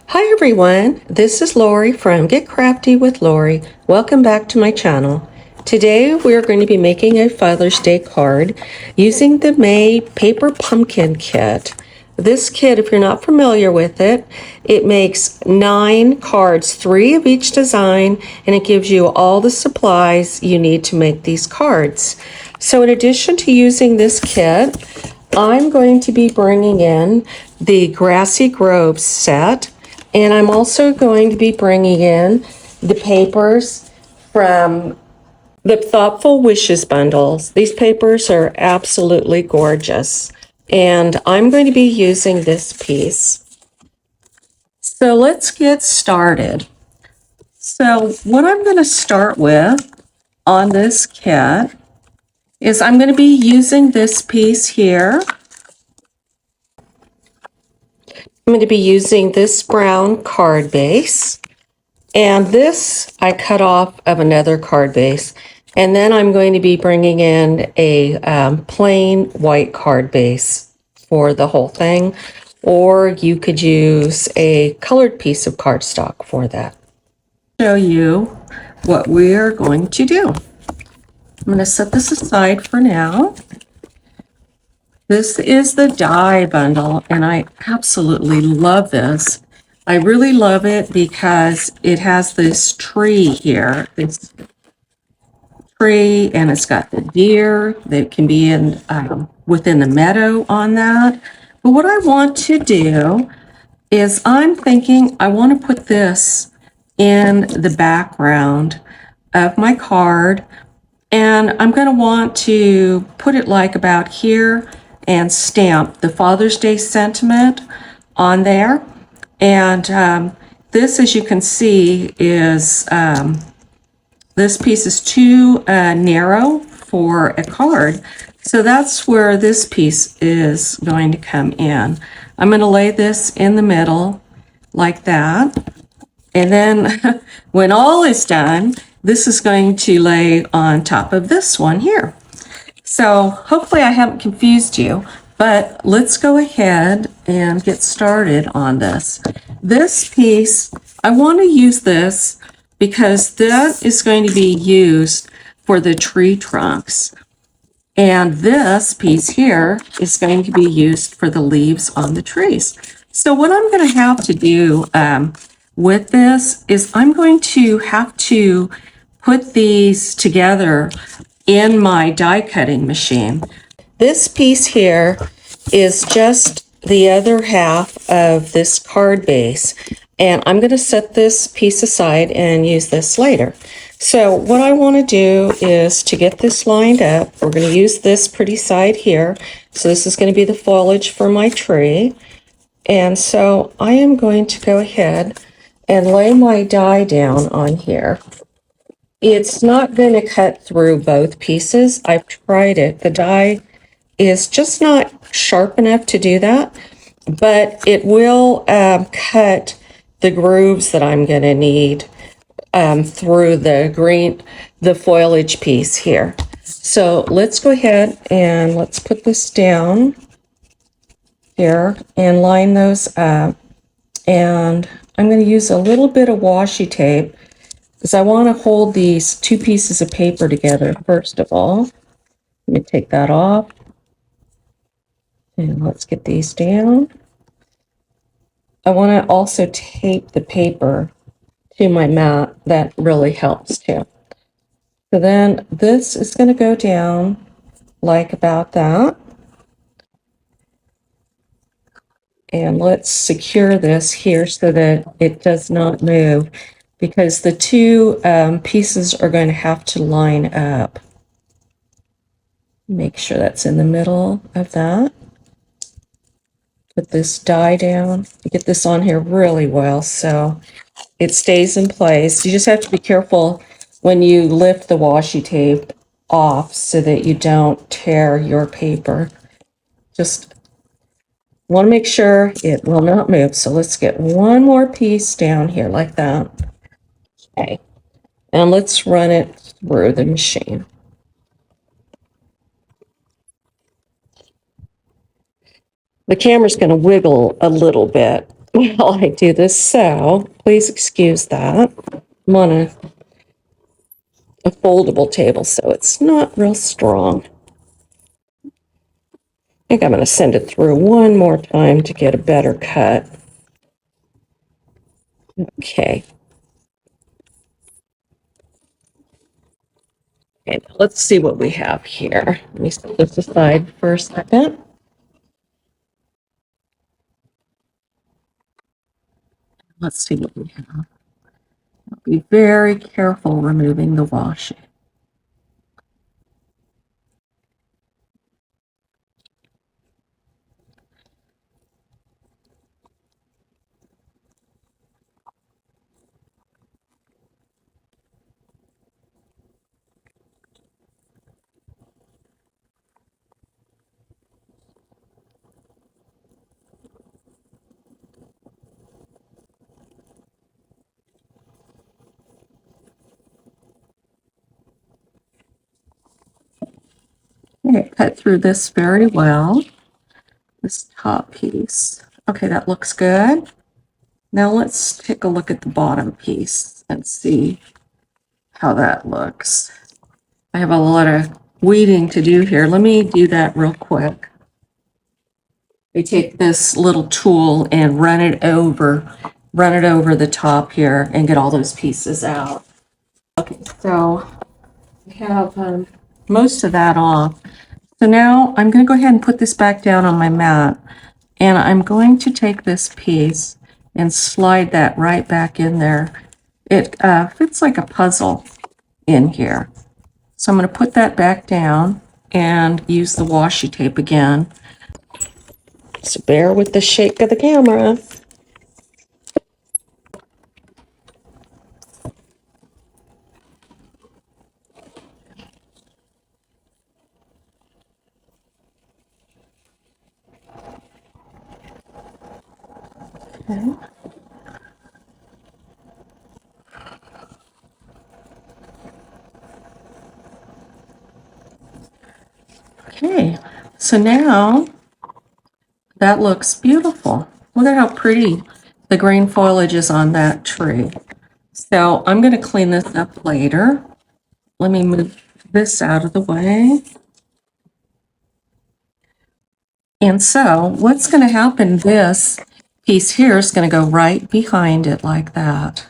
Hi everyone, this is Lori from Get Crafty with Lori. Welcome back to my channel. Today we are going to be making a Father's Day card using the May Paper Pumpkin Kit. This kit, if you're not familiar with it, it makes 9 cards, 3 of each design, and it gives you all the supplies you need to make these cards. So in addition to using this kit, I'm going to be bringing in the Grassy Grove set, and I'm also going to be bringing in the papers from the Thoughtful Wishes bundles. These papers are absolutely gorgeous, and I'm going to be using this piece. So let's get started. So what I'm going to start with on this kit is I'm going to be using this piece here. I'm going to be using this brown card base, and this I cut off of another card base, and then I'm going to be bringing in a plain white card base for the whole thing, or you could use a colored piece of cardstock for that. Show you what we're going to do. I'm going to set this aside for now. This is the die bundle, and I absolutely love this. I really love it because it has this tree here, this tree, and it's got the deer that can be in within the meadow on that. But what I want to do is I'm thinking I want to put this in the background of my card, and I'm going to want to put it like about here and stamp the Father's Day sentiment on there. And this, as you can see, is this piece is too narrow for a card. So that's where this piece is going to come in. I'm going to lay this in the middle like that. And then when all is done, this is going to lay on top of this one here. So hopefully I haven't confused you, but let's go ahead and get started on this. This piece, I want to use this because that is going to be used for the tree trunks. And this piece here is going to be used for the leaves on the trees. So what I'm going to have to do with this is I'm going to have to put these together in my die cutting machine. This piece here is just the other half of this card base, and I'm going to set this piece aside and use this later. So what I want to do is to get this lined up, we're going to use this pretty side here. So this is going to be the foliage for my tree. And so I am going to go ahead and lay my die down on here. It's not going to cut through both pieces. I've tried it. The die is just not sharp enough to do that, but it will cut the grooves that I'm going to need through the foliage piece here. So let's go ahead and let's put this down here and line those up. And I'm going to use a little bit of washi tape because I want to hold these 2 pieces of paper together first of all. Let me take that off. And let's get these down. I want to also tape the paper to my mat. That really helps too. So then this is going to go down like about that. And let's secure this here so that it does not move, because the 2 pieces are going to have to line up. Make sure that's in the middle of that. Put this die down. Get this on here really well so it stays in place. You just have to be careful when you lift the washi tape off so that you don't tear your paper. Just want to make sure it will not move. So let's get one more piece down here like that. Okay. And let's run it through the machine. The camera's going to wiggle a little bit, while I do this, so please excuse that. I'm on a foldable table, so it's not real strong. I think I'm going to send it through one more time to get a better cut. Okay. Okay, now let's see what we have here. Let me set this aside for a second. Let's see what we have. Be very careful removing the washi. Okay, cut through this very well. This top piece. Okay, that looks good. Now let's take a look at the bottom piece and see how that looks. I have a lot of weeding to do here. Let me do that real quick. I take this little tool and run it over the top here and get all those pieces out. Okay, so I have most of that off. So now I'm going to go ahead and put this back down on my mat, and I'm going to take this piece and slide that right back in there. It fits like a puzzle in here. So I'm going to put that back down and use the washi tape again. So bear with the shake of the camera. Okay. Okay, so now that looks beautiful. Look at how pretty the green foliage is on that tree. So I'm going to clean this up later. Let me move this out of the way. And so what's going to happen, this piece here is going to go right behind it like that.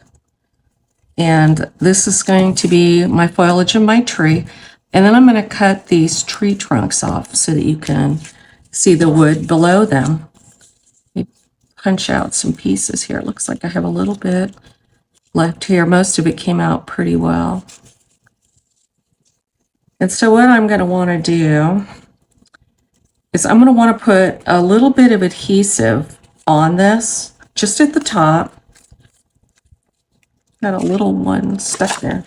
And this is going to be my foliage of my tree. And then I'm going to cut these tree trunks off so that you can see the wood below them. Punch out some pieces here. It looks like I have a little bit left here. Most of it came out pretty well. And so what I'm going to want to do is I'm going to want to put a little bit of adhesive on this, just at the top. Got a little one stuck there.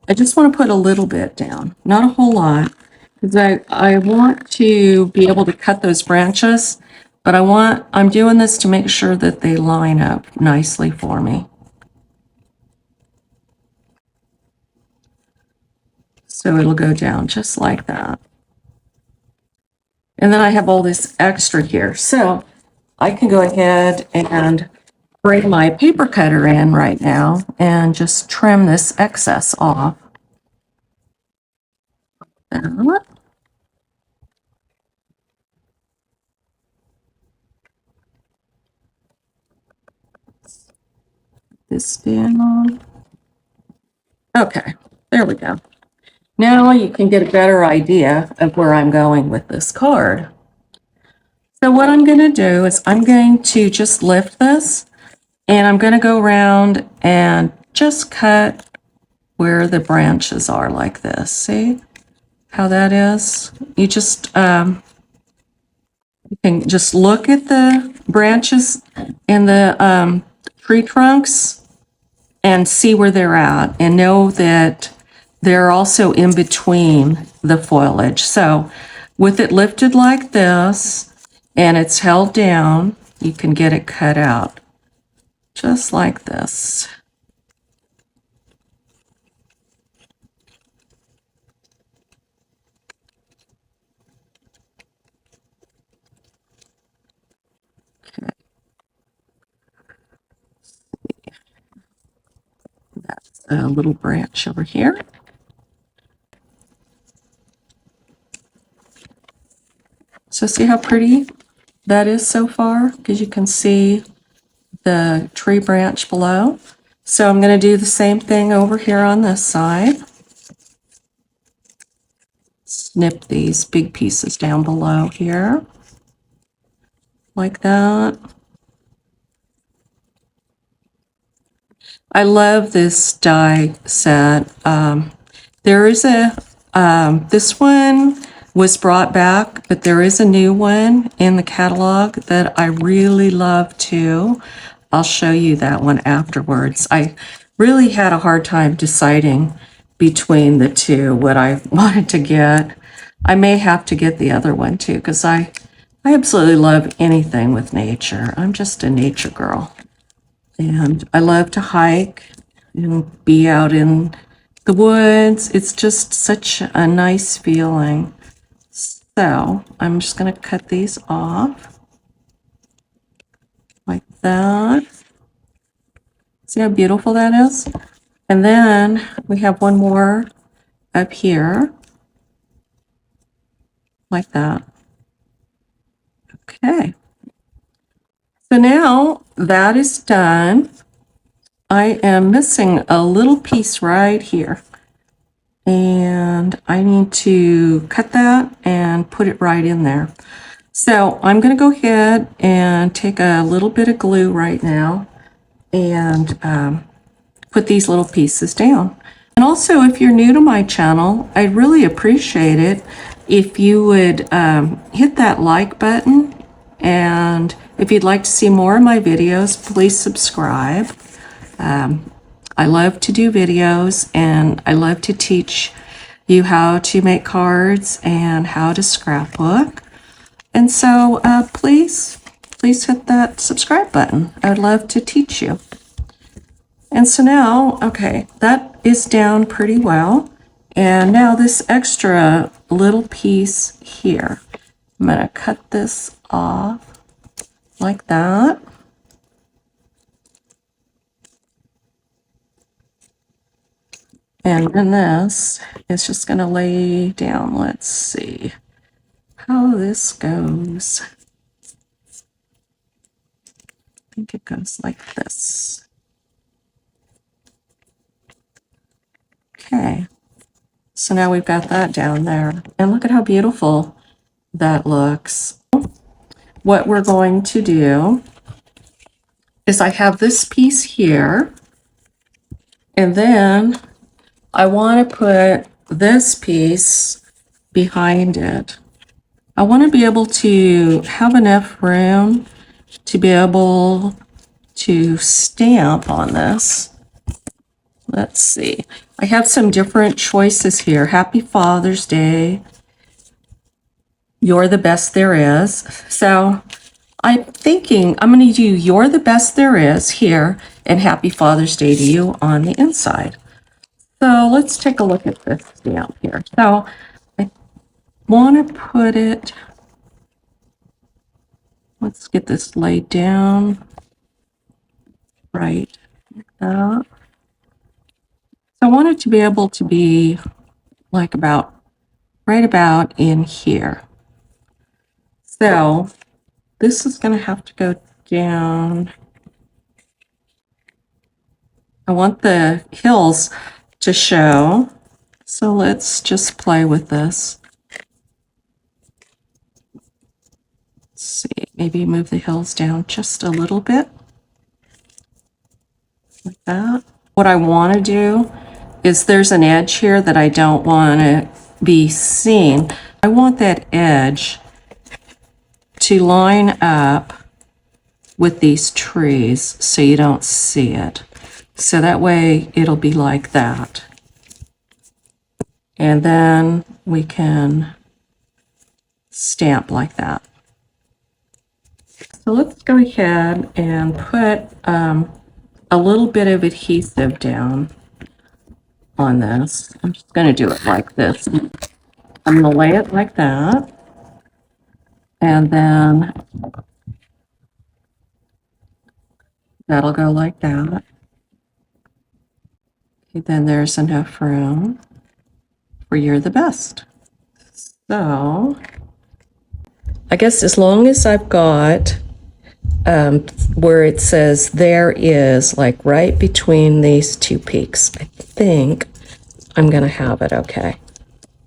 I just want to put a little bit down, not a whole lot, because I want to be able to cut those branches, but I'm doing this to make sure that they line up nicely for me. So it'll go down just like that. And then I have all this extra here. So I can go ahead and bring my paper cutter in right now and just trim this excess off. This down. Okay, there we go. Now you can get a better idea of where I'm going with this card. So what I'm going to do is I'm going to just lift this and I'm going to go around and just cut where the branches are like this. See how that is? You just you can just look at the branches and the tree trunks and see where they're at and know that they're also in between the foliage. So with it lifted like this and it's held down, you can get it cut out just like this. Okay. a little branch over here. So see how pretty that is so far? Because you can see the tree branch below. So I'm going to do the same thing over here on this side. Snip these big pieces down below here, like that. I love this die set. There is this one was brought back, but there is a new one in the catalog that I really love too. I'll show you that one afterwards. I really had a hard time deciding between the two, what I wanted to get. I may have to get the other one too, because I absolutely love anything with nature. I'm just a nature girl. And I love to hike and be out in the woods. It's just such a nice feeling. So I'm just going to cut these off like that. See how beautiful that is? And then we have one more up here, like that. Okay. So now that is done. I am missing a little piece right here. And I need to cut that and put it right in there. So I'm going to go ahead and take a little bit of glue right now and put these little pieces down. And also, if you're new to my channel, I'd really appreciate it if you would hit that like button. And if you'd like to see more of my videos, please subscribe. I love to do videos, and I love to teach you how to make cards and how to scrapbook. And so please hit that subscribe button. I would love to teach you. And so now, okay, that is down pretty well. And now this extra little piece here, I'm going to cut this off like that. And then this is just going to lay down. Let's see how this goes. I think it goes like this. Okay. So now we've got that down there. And look at how beautiful that looks. What we're going to do is I have this piece here. And then I want to put this piece behind it. I want to be able to have enough room to be able to stamp on this. Let's see. I have some different choices here. Happy Father's Day. You're the best there is. So I'm thinking I'm going to do You're the best there is here and Happy Father's Day to you on the inside. So let's take a look at this stamp here. So I want to put it, let's get this laid down right like that. So I want it to be able to be like right about in here. So this is going to have to go down. I want the hills to show. So let's just play with this. Let's see, maybe move the hills down just a little bit. Like that. What I want to do is there's an edge here that I don't want to be seen. I want that edge to line up with these trees so you don't see it. So that way it'll be like that. And then we can stamp like that. So let's go ahead and put a little bit of adhesive down on this. I'm just going to do it like this. I'm going to lay it like that. And then that'll go like that. Okay, then there's enough room for you're the best. So I guess as long as I've got where it says there is, like right between these two peaks, I think I'm going to have it okay.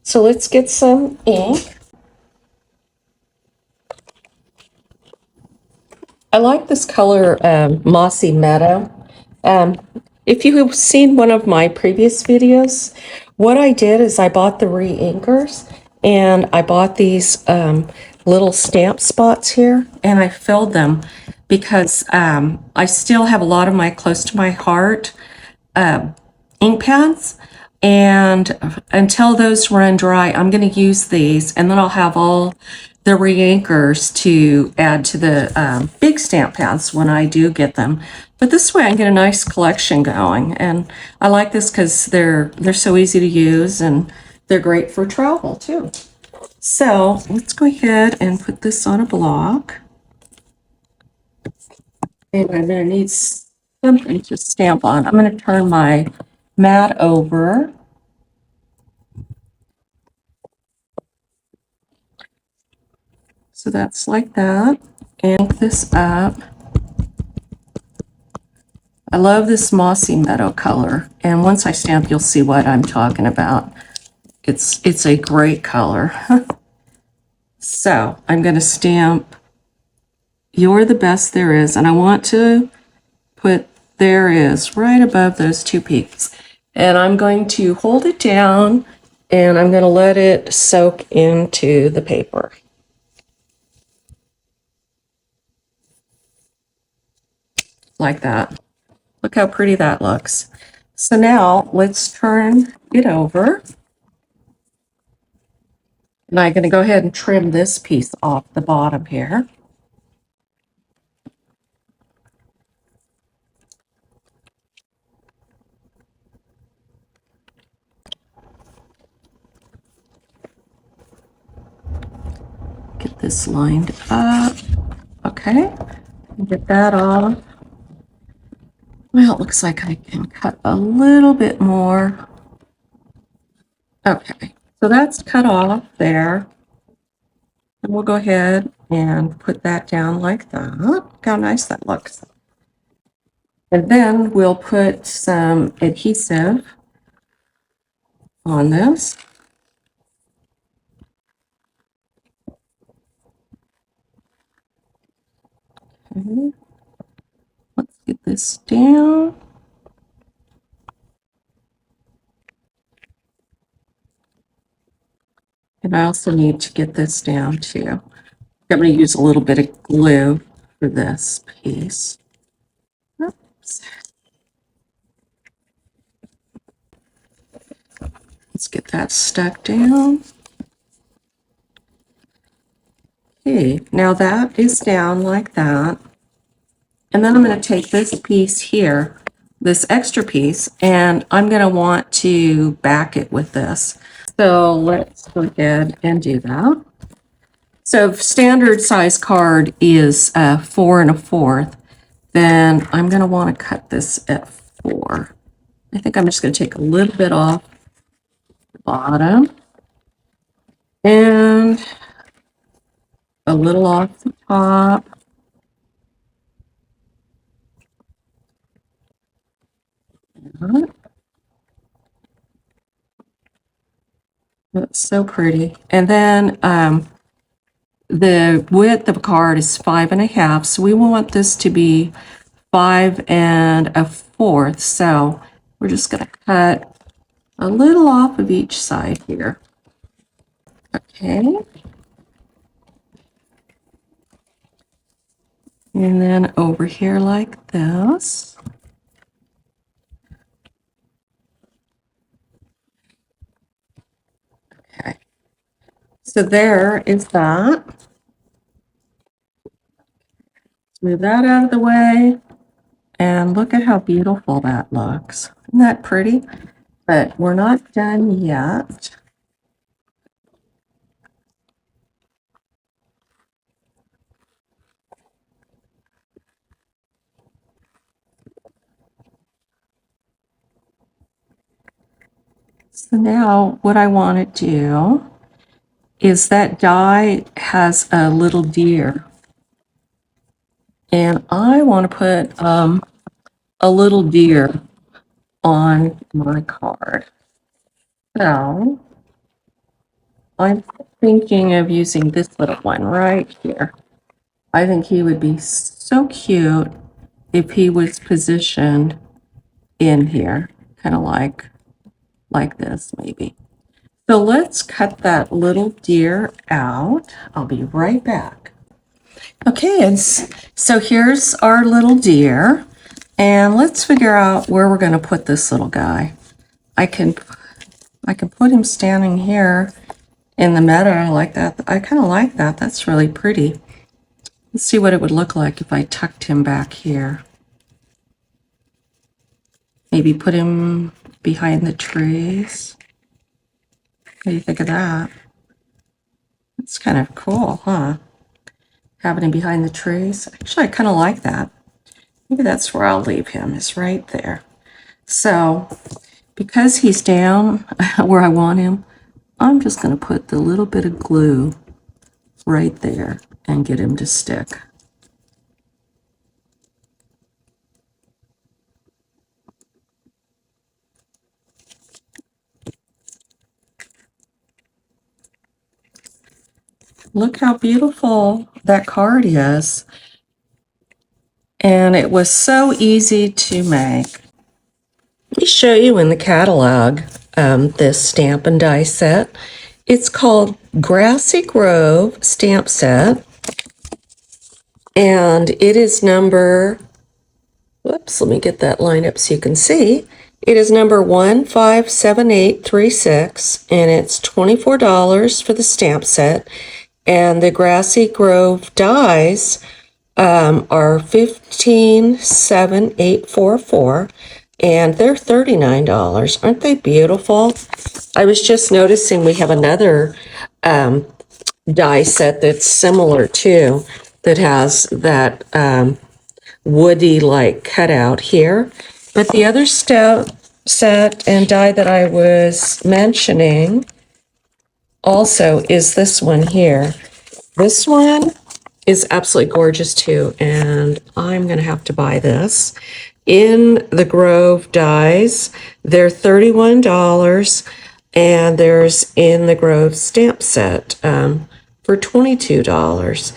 So let's get some ink. I like this color, Mossy Meadow. Um, if you have seen one of my previous videos, what I did is I bought the re-inkers and I bought these little stamp spots here and I filled them because I still have a lot of my close to my heart ink pads. And until those run dry, I'm going to use these and then I'll have all the re-inkers to add to the big stamp pads when I do get them. But this way I can get a nice collection going. And I like this because they're so easy to use and they're great for travel too. So let's go ahead and put this on a block. And I'm going to need something to stamp on. I'm going to turn my mat over. So that's like that. And this up. I love this mossy meadow color. And once I stamp, you'll see what I'm talking about. It's a great color. So I'm going to stamp You're the Best There Is. And I want to put There Is right above those two peaks. And I'm going to hold it down and I'm going to let it soak into the paper. Like that. Look how pretty that looks. So now let's turn it over. And I'm going to go ahead and trim this piece off the bottom here. Get this lined up. Okay, get that off. Well, it looks like I can cut a little bit more. Okay, so that's cut off there. And we'll go ahead and put that down like that. Look how nice that looks. And then we'll put some adhesive on this. Okay. Let's get this down. And I also need to get this down too. I'm going to use a little bit of glue for this piece. Oops. Let's get that stuck down. Okay, now that is down like that. And then I'm going to take this piece here, this extra piece, and I'm going to want to back it with this. So let's go ahead and do that. So if standard size card is 4 1/4, then I'm going to want to cut this at 4. I think I'm just going to take a little bit off the bottom and a little off the top. That's so pretty. And then the width of a card is 5 1/2, so we want this to be 5 1/4. So we're just going to cut a little off of each side here. Okay. And then over here like this. Okay. So there is that. Move that out of the way. And look at how beautiful that looks. Isn't that pretty? But we're not done yet. So now what I want to do is that die has a little deer. And I want to put a little deer on my card. So I'm thinking of using this little one right here. I think he would be so cute if he was positioned in here, kind of like this maybe. So let's cut that little deer out. I'll be right back. Okay, and so here's our little deer, and let's figure out where we're going to put this little guy. I can put him standing here in the meadow like that. I kind of like that. That's really pretty. Let's see what it would look like if I tucked him back here. Maybe put him behind the trees. What do you think of that? That's kind of cool, huh? Having him behind the trees. Actually, I kind of like that. Maybe that's where I'll leave him, is right there. So, because he's down where I want him, I'm just going to put the little bit of glue right there and get him to stick. Look how beautiful that card is. And it was so easy to make. Let me show you in the catalog this stamp and die set. It's called Grassy Grove Stamp Set. And it is number, whoops, let me get that line up so you can see. It is number 157836, and it's $24 for the stamp set. And the Grassy Grove dies are $15,744, and they're $39. Aren't they beautiful? I was just noticing we have another die set that's similar too, that has that woody like cutout here. But the other set and die that I was mentioning also is this one here. This one is absolutely gorgeous too, and I'm going to have to buy this. In the Grove dies, they're $31, and there's in the Grove stamp set for $22.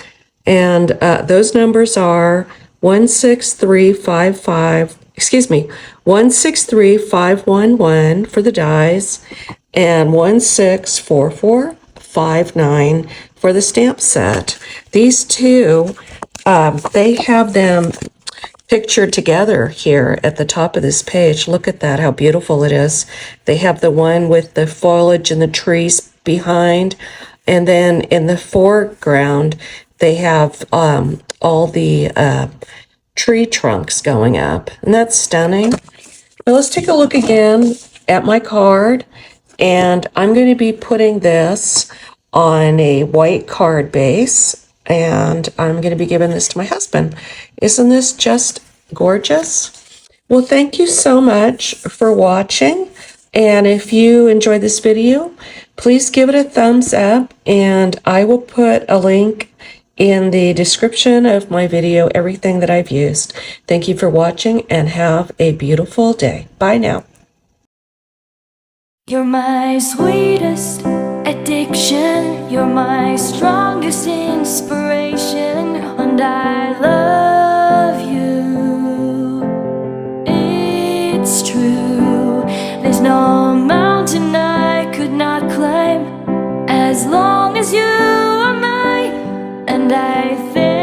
And those numbers are 163511 for the dies, and 164459 for the stamp set. These two, they have them pictured together here at the top of this page. Look at that, how beautiful it is. They have the one with the foliage and the trees behind, and then in the foreground, they have all the tree trunks going up, and that's stunning. Now let's take a look again at my card, and I'm going to be putting this on a white card base, and I'm going to be giving this to my husband. Isn't this just gorgeous? Well, thank you so much for watching, and if you enjoyed this video, please give it a thumbs up, and I will put a link in the description of my video, everything that I've used. Thank you for watching, and have a beautiful day. Bye now. You're my sweetest addiction, you're my strongest inspiration, and I love you. It's true, there's no mountain I could not climb as long as you are mine, and I think